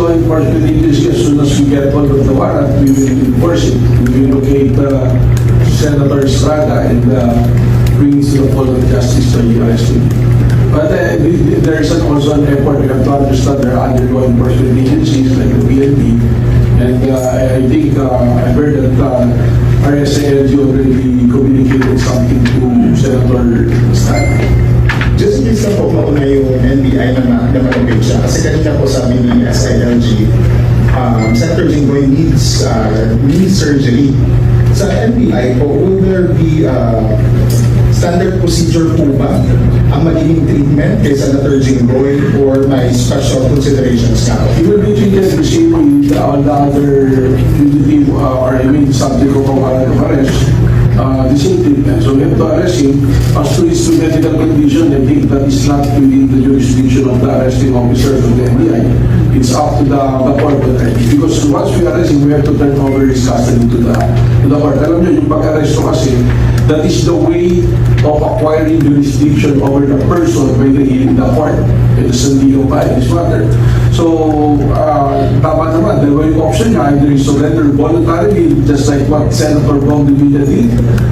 law enforcement agency, as soon as we get hold of the warrant, we will enforce it. We will locate Senator Estrada and bring it to the fold of justice by arresting. But there is also an effort. We have to understand there are other law enforcement agencies like the PNP, and I think I heard that RSALG already communicated something to Senator Estrada. Just in case na po mauna yung NBI na malapit siya. Kasi kanina po sabi ni SILG, Senator Jinggoy needs surgery. Sa NBI po, will there be standard procedure po ba ang magiging treatment kay Senator Jinggoy or may special considerations na? He will be treated the same with all the other fugitive or subject of arrest. The same treatment. So we have to arrest him as to his medical condition. I think that is not within the jurisdiction of the arresting officers of the NBI. It's up to the court already. Because once we arrest him, we have to turn over his custody to the court. Alam nyo, yung pag-arresto kasi, that is the way of acquiring jurisdiction over the person by the court. It is a legal by this matter. So, tama naman, dalawa yung option niya, either you surrender voluntarily, just like what Senator Bong Divina did,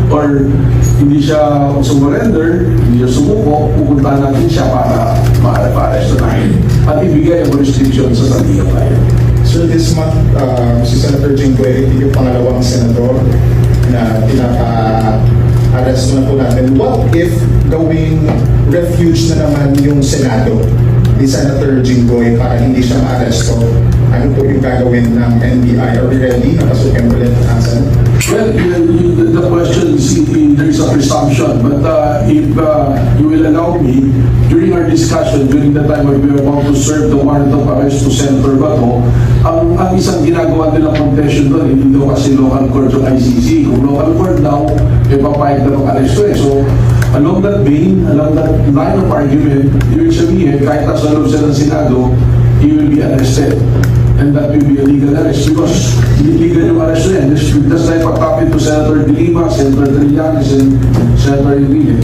or hindi siya sumurrender, hindi siya sumuko, pupunta natin siya para ma-arrest natin at ibigay ang restriction sa legal tayo. So this month, si Senator Jinggoy, yung pangalawang senador na pinaka-arrest na po natin. What if gawing refuge na naman yung Senado ni Senator Jinggoy para hindi siya ma-arresto? Ano po yung gagawin ng NBI? Are we ready? Napasukin ulit ang Senate? Well, the question is, there is a presumption, but if you will allow me, during our discussion, during the time when we are about to serve the warrant of arrest to Senator Bato, ang isang ginagawa nilang contention doon, hindi daw kasi local court yung ICC. Kung local court daw, papayag na ng arresto eh. So, along that vein, along that line of argument, ibig sabihin, kahit nasa loob siya ng Senado, he will be arrested. And that will be a legal arrest because illegal yung arrest na yan. Just like what happened to Senator De Lima, Senator Trillanes, and Senator Enrique.